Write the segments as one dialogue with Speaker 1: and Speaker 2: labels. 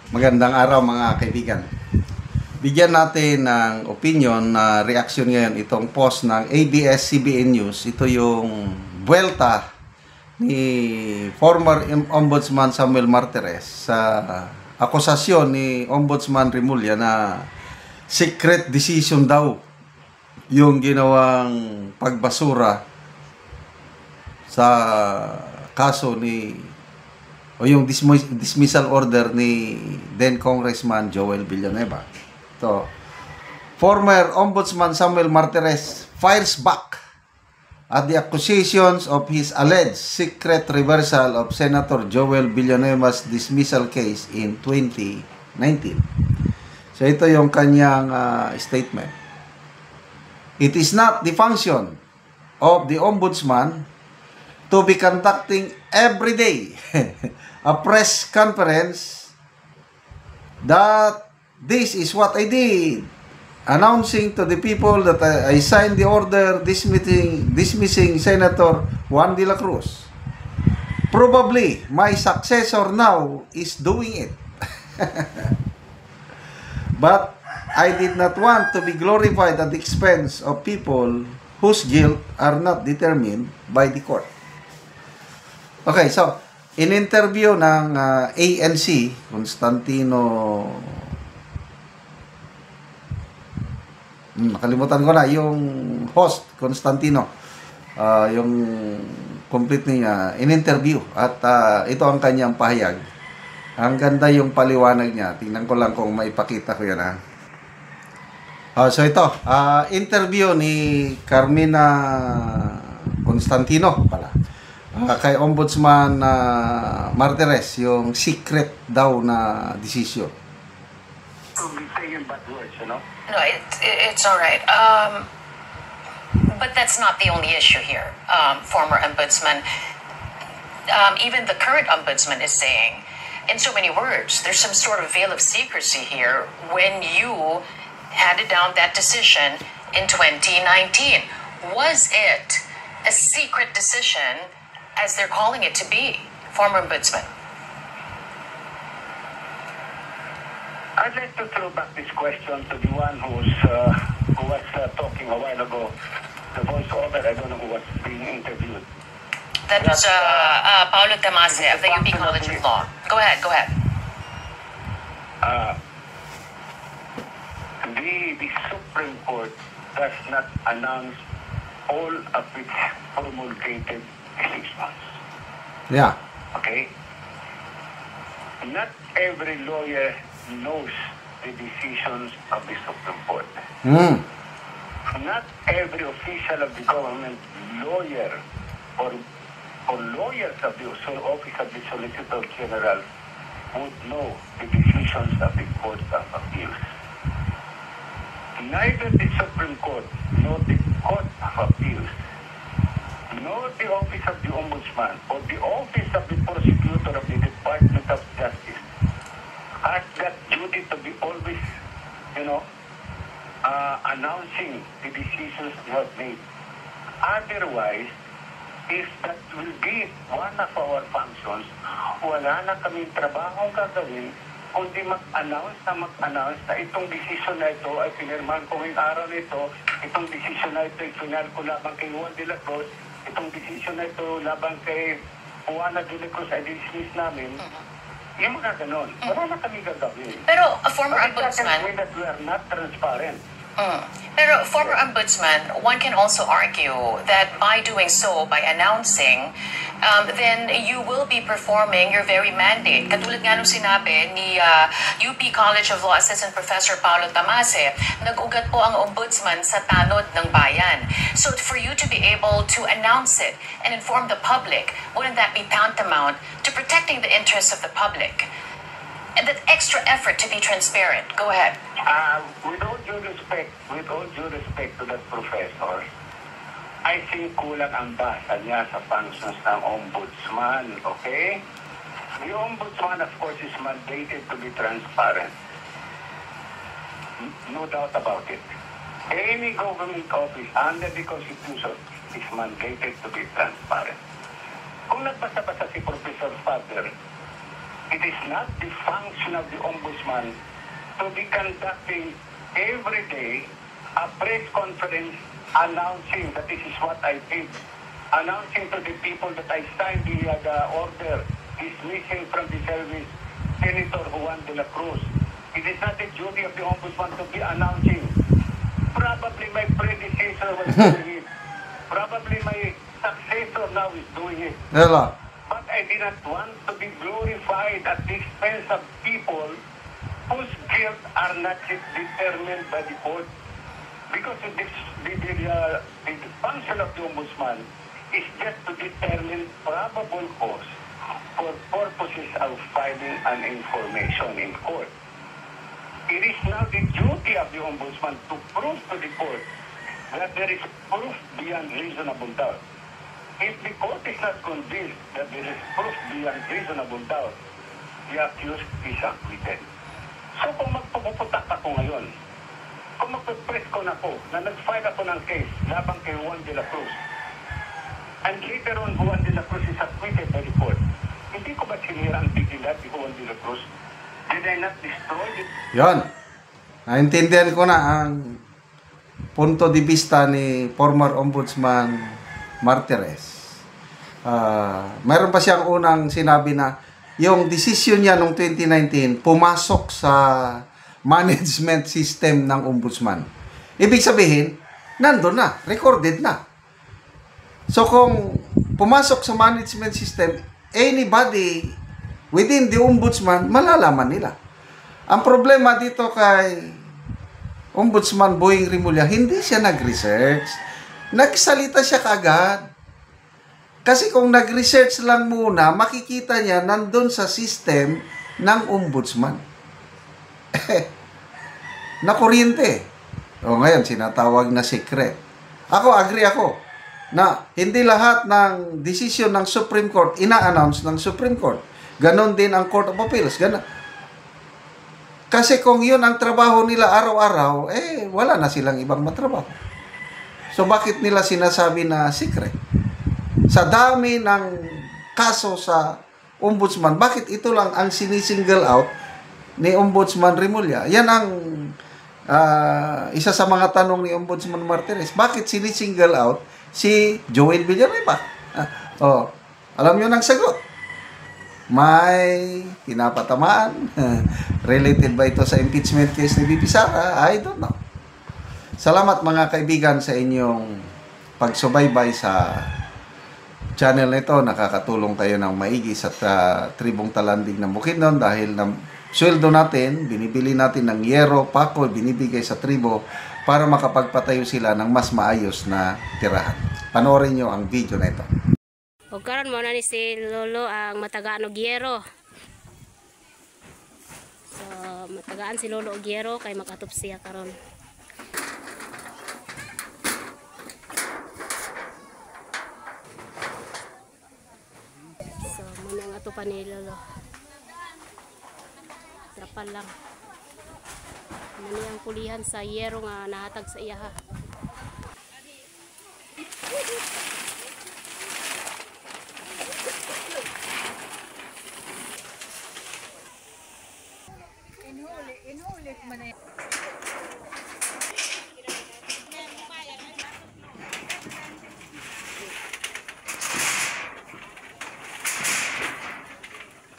Speaker 1: Magandang araw mga kaibigan. Bigyan natin ng opinion na reaction ngayon itong post ng ABS-CBN News. Ito yung buwelta ni former Ombudsman Samuel Martires sa akusasyon ni Ombudsman Remulla na secret decision daw yung ginawang pagbasura sa kaso ni o yung dismissal order ni then Congressman Joel Villanueva. So, former Ombudsman Samuel Martires fires back at the accusations of his alleged secret reversal of Senator Joel Villanueva's dismissal case in 2019. So, ito yung kanyang statement. It is not the function of the Ombudsman to be conducting every day a press conference that this is what I did, announcing to the people that I signed the order dismissing Senator Juan de la Cruz. Probably my successor now is doing it. But I did not want to be glorified at the expense of people whose guilt are not determined by the court. Okay, so in interview ng ANC, Constantino, nakalimutan ko na, yung host, Constantino, yung complete niya, in interview, at ito ang kanyang pahayag. Ang ganda yung paliwanag niya. Tingnan ko lang kung maipakita ko yan. So ito, interview ni Carmina Constantino pala. Kay Ombudsman Martires, yung secret daw na decision.
Speaker 2: To be saying bad words, you know?
Speaker 3: No, it's all right. But that's not the only issue here, former ombudsman. Even the current ombudsman is saying, in so many words, there's some sort of veil of secrecy here when you handed down that decision in 2019. Was it a secret decision, as they're calling it to be, former ombudsman?
Speaker 2: I'd like to throw back this question to the one who was talking a while ago, the voiceover. I don't know who was being interviewed.
Speaker 3: That was Paulo Tamase of the UP College of Law. Go ahead.
Speaker 2: The Supreme Court does not announce all of its promulgated decisions.
Speaker 1: Yeah.
Speaker 2: Okay? Not every lawyer knows the decisions of the Supreme Court. Not every official of the government, lawyer, or lawyers of the Office of the Solicitor General would know the decisions of the Court of Appeals. Neither the Supreme Court nor the Court of Appeals nor the Office of the Ombudsman or the Office of the Prosecutor of the Department of Justice has that duty to be always, announcing the decisions they have made. Otherwise, if that will be one of our functions, wala na kaming trabahong gagawin kundi mag-announce na itong decision na ito ay pinirmahan ko ngayong araw nito, itong decision na ito ay final ko labang kay Juan de la Cruz, itong decision na ito labang kay Juana de la Cruz ay dismiss namin. Yung mga ganon. Wala na kami gagawin.
Speaker 3: Pero a former ombudsman...
Speaker 2: that we are not transparent.
Speaker 3: Pero former ombudsman, one can also argue that by doing so, by announcing, then you will be performing your very mandate. Katulad nga nung sinabi ni UP College of Law Assistant Professor Paulo Tamase, nag-ugat po ang ombudsman sa tanod ng bayan. So for you to be able to announce it and inform the public, wouldn't that be tantamount to protecting the interests of the public? And that extra effort to be transparent. Go ahead.
Speaker 2: With all due respect to that professor, I think kulang ang basa niya sa functions ng ombudsman, okay? The ombudsman, of course, is mandated to be transparent. No doubt about it. Any government office under the Constitution is mandated to be transparent. Kung nagbasa-basa si Professor Father It is not the function of the ombudsman to be conducting every day a press conference announcing that this is what I did, announcing to the people that I signed the order dismissing from the service Senator Juan de la Cruz. It is not the duty of the ombudsman to be announcing. Probably my predecessor was doing it. Probably my successor now is doing it.
Speaker 1: Hello.
Speaker 2: But I did not want to be glorified at the expense of people whose guilt are not yet determined by the court. Because the function of the ombudsman is just to determine probable cause for purposes of filing an information in court. It is now the duty of the ombudsman to prove to the court that there is proof beyond reasonable doubt. If the court is not convinced that there is proof beyond reasonable doubt, the accused is acquitted. So kung magpuputak ako ngayon, kung magpe-press ko na po na nag-file ako ng case labang kay Juan de la Cruz, and later on Juan de la Cruz is acquitted by the court, hindi ko ba sinira ang dignidad ni Juan de la Cruz? Did I not destroy it?
Speaker 1: Yon. Naintindihan ko na ang punto de vista ni former Ombudsman Martires. Mayroon pa siyang unang sinabi na yung decision niya noong 2019 pumasok sa management system ng ombudsman. Ibig sabihin, nandun na, recorded na. So kung pumasok sa management system, anybody within the ombudsman, malalaman nila. Ang problema dito kay Ombudsman Boying Rimulya, hindi siya nag-research. Nagsalita siya kaagad. Kasi kung nag-research lang muna, makikita niya nandun sa system ng ombudsman. Na kuryente. O ngayon, sinatawag na secret. Agree ako na hindi lahat ng decision ng Supreme Court ina-announce ng Supreme Court. Ganon din ang Court of Appeals. Ganon. Kasi kung yun ang trabaho nila araw-araw, wala na silang ibang matrabaho. So, bakit nila sinasabi na secret? Sa dami ng kaso sa ombudsman, bakit ito lang ang sinisingle out ni Ombudsman Rimulya? Yan ang isa sa mga tanong ni Ombudsman Martires. Bakit sinisingle out si Joel Villanueva? Alam nyo ng sagot. May pinapatamaan. Related ba ito sa impeachment case ni VP Sara? I don't know. Salamat mga kaibigan sa inyong pagsubaybay sa channel nito. Nakakatulong kayo ng maigi sa tribong Talandig ng Bukidnon dahil sweldo natin, binibili natin ng yero, pako, binibigay sa tribo para makapagpatayo sila ng mas maayos na tirahan. Panoorin nyo ang video na ito.
Speaker 4: O karon mo na ni si Lolo ang matagaan og yero. So matagaan si Lolo og yero kay makatop siya karon. So muna ang atupan ni Lolo. Trapal lang. Muna ang kulihan sa yero nga nahatag sa iya ha.
Speaker 5: Inulit man na.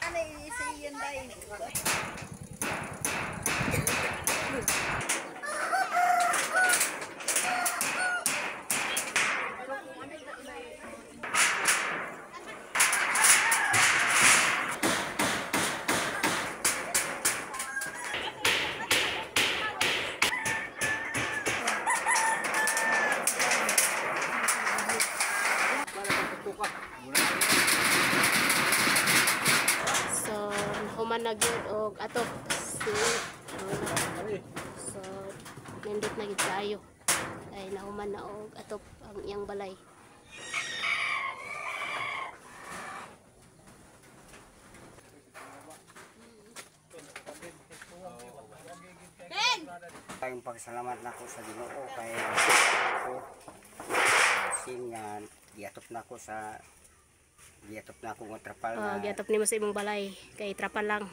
Speaker 5: Ano isiyan dahil?
Speaker 4: So, human na gyud og ato si so nindot na gyud kaayo ay nahuman na og atop ang iyang balay.
Speaker 6: Tayong pagsalamat nako sa Ginoo kay ako sin nga giatop nako sa Giyatop na akong trapal
Speaker 4: Giatop nimo sa imong balay kay trapal lang.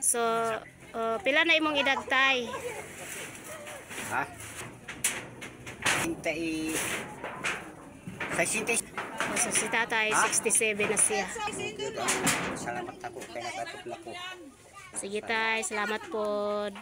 Speaker 4: So, pila na imong edad tay?
Speaker 6: ha? Hintay sa sinti.
Speaker 4: So, si tatay 67 na siya.
Speaker 6: Salamat ako kay nakatupla ko.
Speaker 4: Sige tay, salamat pod.